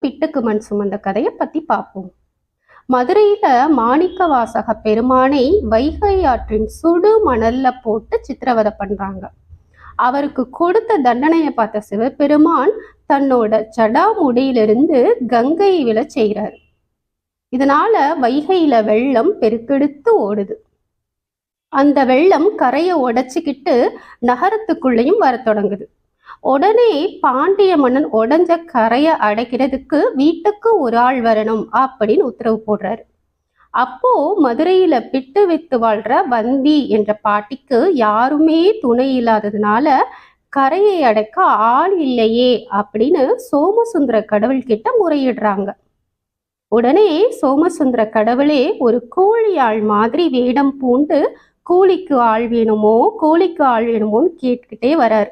பிட்டுக்கு மண் சுமந்த கதையை பத்தி பார்ப்போம். மதுரையில மாணிக்கவாசக பெருமானை வைகை ஆற்றின் சுடு மணல்ல போட்டு சித்திரவதை பண்றாங்க. அவருக்கு கொடுத்த தண்டனையை பார்த்த சிவபெருமான் தன்னோட ஜடாமுடியிலிருந்து கங்கையை விழ செய்கிறார். இதனால வைகையில வெள்ளம் பெருக்கெடுத்து ஓடுது. அந்த வெள்ளம் கரையை உடைச்சுக்கிட்டு நகரத்துக்குள்ளேயும் வர தொடங்குது. உடனே பாண்டிய மன்னன் உடஞ்ச கரையை அடைக்கிறதுக்கு வீட்டுக்கு ஒரு ஆள் வரணும் அப்படின்னு உத்தரவு போடுறாரு. அப்போ மதுரையில பிட்டு வித்து வாழ்ற வந்தி என்ற பாட்டிக்கு யாருமே துணை இல்லாததுனால கரையை அடைக்க ஆள் இல்லையே அப்படின்னு சோமசுந்தர கடவுள்கிட்ட முறையிடுறாங்க. உடனே சோமசுந்தர கடவுளே ஒரு கூலி ஆள் மாதிரி வேடம் பூண்டு கூலிக்கு ஆள் வேணுமோன்னு கேட்டுக்கிட்டே வராரு.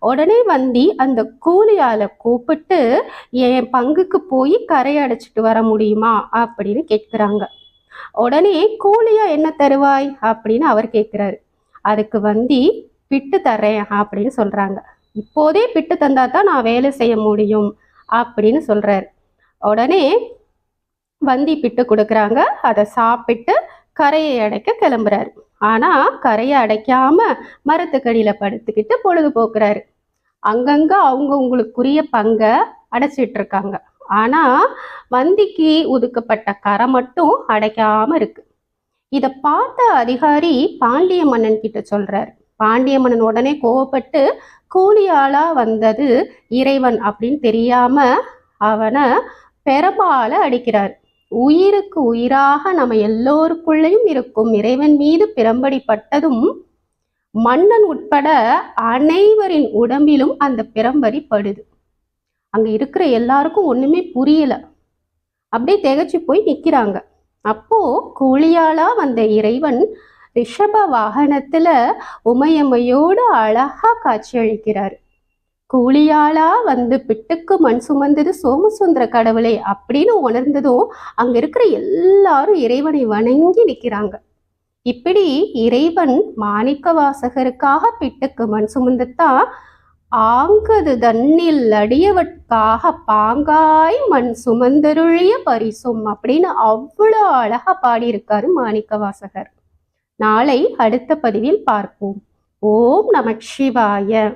உடனே வந்தி அந்த கூலி ஆளை கூப்பிட்டு என் பங்குக்கு போய் கரையை அடைச்சிட்டு வர முடியுமா அப்படின்னு கேட்கிறாங்க. உடனே கூலியா என்ன தருவாய் அப்படின்னு அவர் கேட்கிறாரு. அதுக்கு வந்தி பிட்டு தர்றேன் அப்படின்னு சொல்றாங்க. இப்போதே பிட்டு தந்தா தான் நான் வேலை செய்ய முடியும் அப்படின்னு சொல்றாரு. உடனே வந்தி பிட்டு கொடுக்குறாங்க. அதை சாப்பிட்டு கரையை அடைக்க கிளம்புறாரு. ஆனா கரையை அடைக்காம மரத்துக்கடியில படுத்துக்கிட்டு பொழுது போக்குறாரு. அங்கங்க அவங்களுக்குரிய பங்கை அடைச்சிட்டு இருக்காங்க. ஆனா வந்திக்கு ஒதுக்கப்பட்ட கரை மட்டும் அடைக்காம இருக்கு. இத பார்த்த அதிகாரி பாண்டிய மன்னன் கிட்ட சொல்றாரு. பாண்டிய மன்னன் உடனே கோவப்பட்டு கூலியாளா வந்தது இறைவன் அப்படின்னு தெரியாம அவனை பெரம்பால அடிக்கிறார். உயிருக்கு உயிராக நம்ம எல்லோருக்குள்ளேயும் இருக்கும் இறைவன் மீது பிரம்படிப்பட்டதும் மன்னன் உட்பட அனைவரின் உடம்பிலும் அந்த பிரம்படி படுது. அங்க இருக்கிற எல்லாருக்கும் ஒண்ணுமே புரியல. அப்படியே திகைச்சு போய் நிக்கிறாங்க. அப்போ கூலியாளா வந்த இறைவன் ரிஷப வாகனத்துல உமையம்மையோடு அழகா காட்சி அளிக்கிறார். கூலியாளா வந்து பிட்டுக்கு மண் சுமந்தது சோமசுந்தர கடவுளே அப்படின்னு உணர்ந்ததும் அங்க இருக்கிற எல்லாரும் இறைவனை வணங்கி நிற்கிறாங்க. இப்படி இறைவன் மாணிக்கவாசகருக்காக பிட்டுக்கு மண் சுமந்தத்தான் ஆங்கது தன்னில் அடியவட்காக பாங்காய் மண் சுமந்தருளிய பரிசும் அப்படின்னு அவ்வளோ அழகா பாடியிருக்காரு மாணிக்கவாசகர். நாளை அடுத்த பதிவில் பார்ப்போம். ஓம் நம சிவாய.